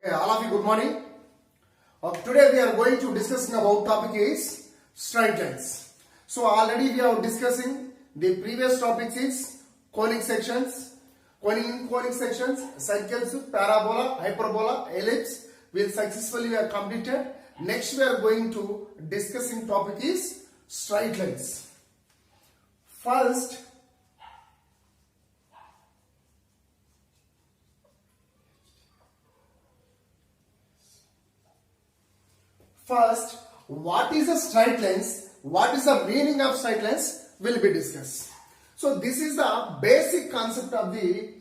Okay, all of you, good morning. Today we are going to discussing about topic is straight lines. So already we are discussing the previous topics is conic sections, conic sections, circles, parabola, hyperbola, ellipse. We successfully have completed. Next we are going to discussing topic is straight lines. First, what is a straight lines? What is the meaning of straight lines will be discussed. So this is the basic concept of the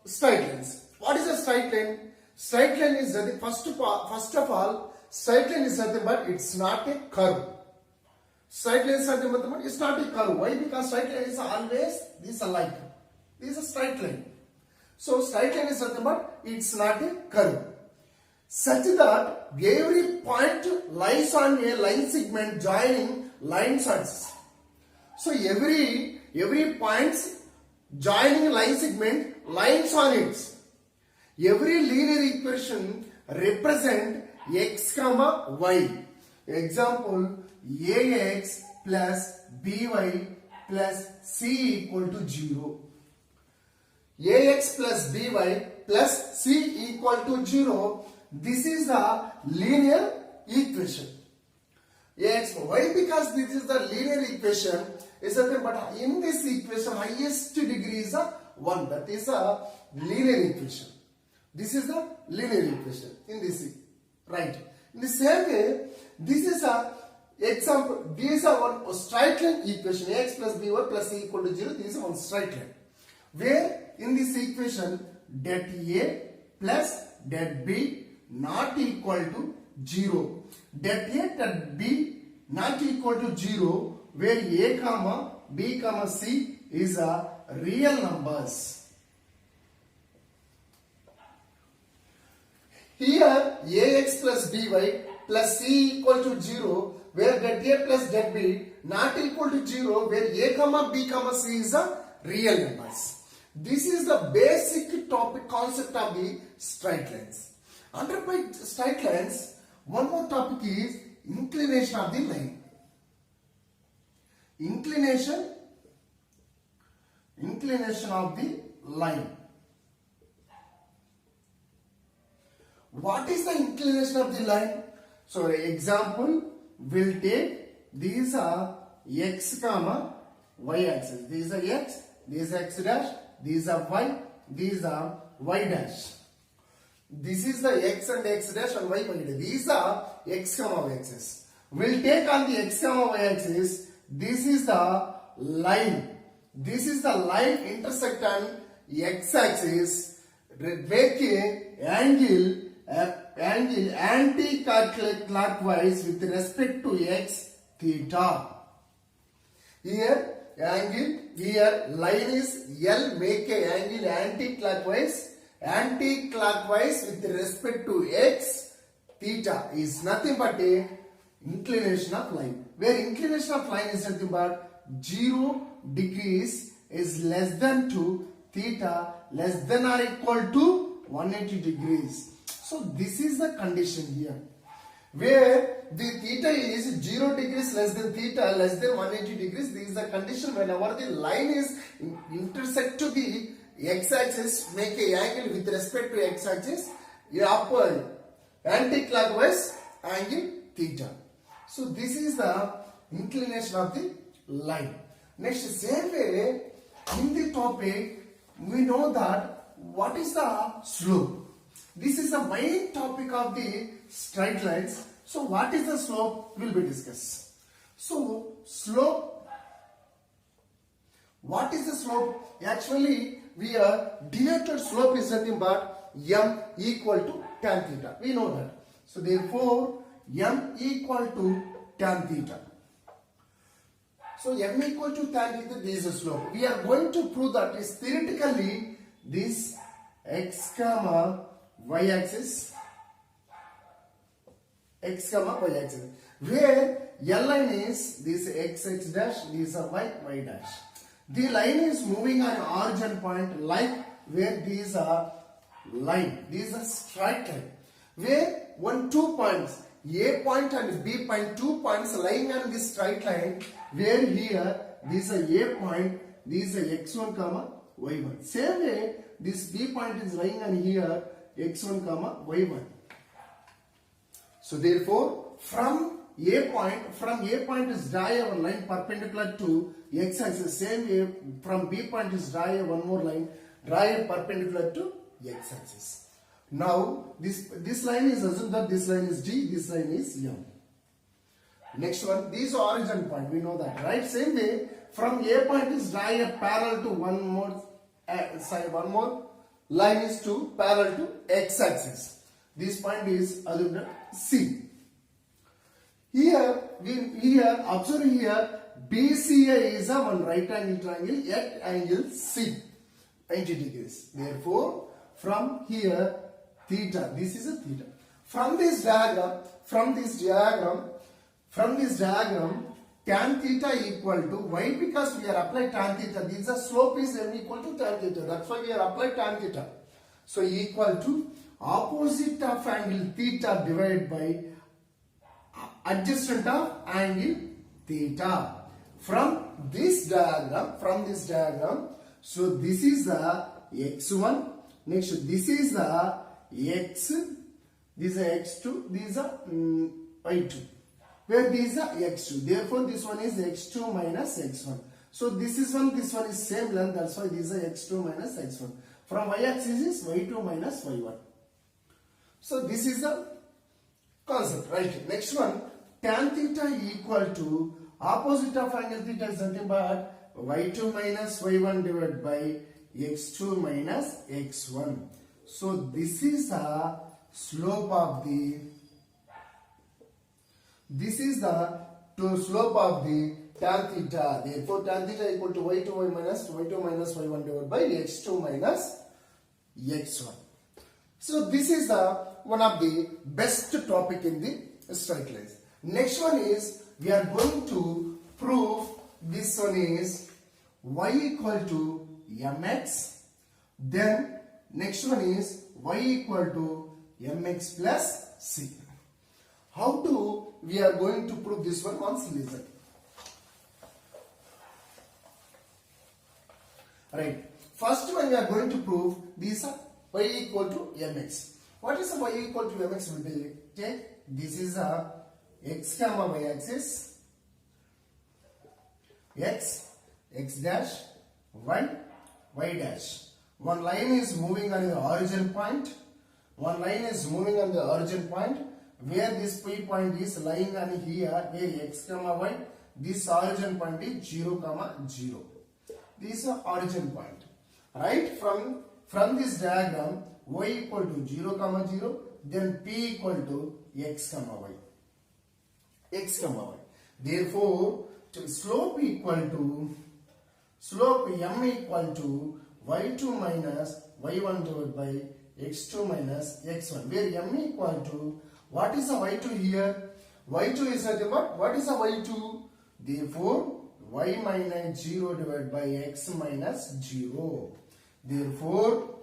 straight lines. What is a straight line? Straight line is nothing. First of all, straight line is nothing but it's not a curve. Straight line is nothing but it's not a curve. Why? Because straight line is always this alike. This is a straight line. So straight line is nothing but it's not a curve. Such that every point lies on a line segment joining line axis. So every points joining line segment lines on it. Every linear equation represent x comma y. Example, ax plus by plus c equal to 0. Ax plus by plus c equal to 0. This is the linear equation. Ax, why? Because this is the linear equation. Is that but in this equation highest degree is a 1. That is a linear equation. This is the linear equation in this, right? In the same way, this is a example. These are one straight line equation. Ax plus by plus c equal to 0. This is one straight line. Where in this equation det A plus det B not equal to 0. Det A that B not equal to 0, where A comma B comma C is a real numbers. Here Ax plus By plus C equal to 0, where det A plus det B not equal to 0, where A comma B comma C is a real numbers. This is the basic topic concept of the straight lines. Under by straight lines, one more topic is inclination of the line. Inclination of the line. What is the inclination of the line? So example, we'll take these are x comma y axis. These are x, these are x dash, these are y, these are y dash. This is the x and x dash and y dash. These are x comma y axis. We'll take on the x comma y axis. This is the line. This is the line intersect on x axis. Make a angle anti-clockwise with respect to x theta. Here angle, here line is L. Make a angle anti-clockwise with respect to x theta is nothing but a inclination of line, where inclination of line is nothing but 0 degrees is less than to theta less than or equal to 180 degrees. So this is the condition here, where the theta is 0 degrees less than theta less than 180 degrees. This is the condition whenever the line is intersect to the x-axis, make a angle with respect to x-axis, upward anti-clockwise angle theta. So this is the inclination of the line. Next, same way in the topic we know that what is the slope. This is the main topic of the straight lines. So what is the slope will be discussed. So slope, what is the slope? Actually we are denoted slope is nothing but m equal to tan theta. We know that. So therefore m equal to tan theta. So m equal to tan theta, this is a slope. We are going to prove that is theoretically this x comma y axis, where L line is this x dash, this is y dash. The line is moving on origin point like where these are line. This is a straight line where two points, A point and B point, 2 points lying on this straight line, where here this is a A point, this is a x1 comma y1. Same way this B point is lying on here x1 comma y1. So therefore from A point is draw a line perpendicular to x axis. Same way from B point is draw one more line, draw a perpendicular to x axis. Now this line is assumed that this line is D, this line is M. Next one, this origin point, we know that, right? Same way from A point is draw a parallel to one more line is to parallel to x axis. This point is assumed at C. Here observe here BCA is a one right angle triangle at angle C, 90 degrees. Therefore from here theta, this is a theta. From this diagram, tan theta equal to, why? Because we are applying tan theta. This is slope is m equal to tan theta. That's why we are applying tan theta. So equal to opposite of angle theta divided by adjacent of angle theta. From this diagram, so this is the x1. Next, this is the x. This is x2. This is y2. Where this is x2. Therefore, this one is x2 minus x1. So this is this one is same length. That's why this is x2 minus x1. From y-axis is y2 minus y1. So this is the concept, right? Next one, tan theta equal to opposite of angle theta is nothing but y2 minus y1 divided by x2 minus x1. So this is the slope of the slope of the tan theta. Therefore tan theta equal to y2 minus y1 divided by x2 minus x1. So this is the one of the best topic in the straight lines. Next one is we are going to prove this one is y equal to mx. Then next one is y equal to mx plus c. How to we are going to prove this one? Once listen. Right. First one we are going to prove these are y equal to mx. What is the y equal to mx will be? Take this is a x comma y axis, x dash, y dash. One line is moving on the origin point. Where this P point is lying on here, where x comma y, this origin point is 0 comma 0. This is origin point. Right? From this diagram, y equal to 0 comma 0, then P equal to x comma y. Therefore, slope m equal to y2 minus y1 divided by x2 minus x1. Where m equal to, what is the y2 here? Y2 is nothing but, what is the y2? Therefore, y minus 0 divided by x minus 0. Therefore,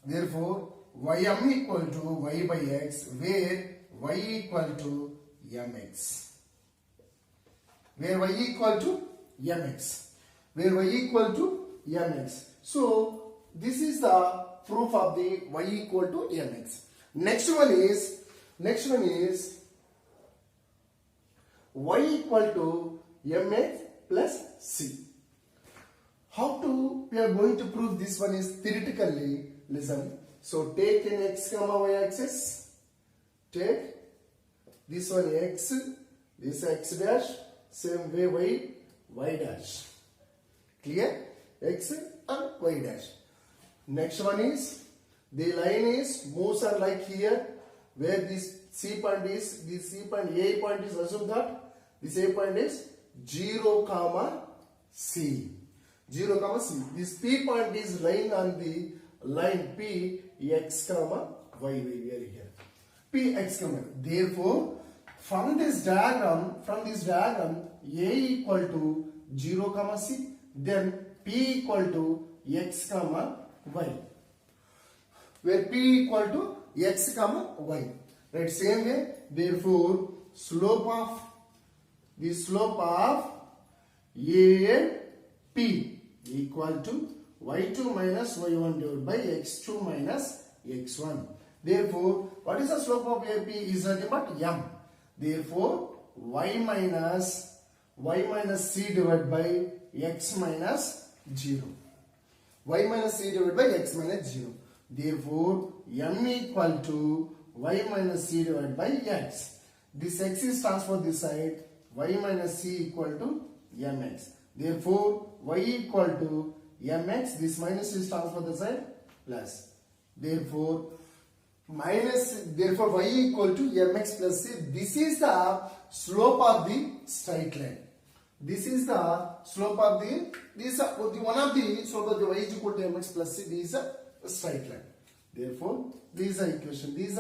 ym equal to y by x, where y equal to mx. So this is the proof of the y equal to mx. Next one is y equal to mx plus c. How to we are going to prove this one is theoretically. Listen. So take an x comma y axis. Take this one x, this x dash, same way y dash. Clear? X and y dash. Next one is the line is moves are like here, where this C point is, this C point A point is assumed that this A point is 0 comma C. This P point is lying on the line P x comma y here. P x comma. Therefore, from this diagram, A equal to 0 comma C, then P equal to x comma y. where p equal to x comma y. Right, same way, therefore slope of a and p equal to y2 minus y1 divided by x2 minus x1. Therefore, what is the slope of AP is nothing but m. Therefore, y minus c divided by x minus 0. Y minus c divided by x minus 0. Therefore, m equal to y minus c divided by x. This x is transferred this side. Y minus c equal to mx. Therefore, y equal to mx. This minus is transferred this side plus. Therefore, y equal to mx plus c. This is the slope of the straight line. This is the slope of the, one of the slope of the y is equal to mx plus c. This is a straight line. Therefore, this is the equation. These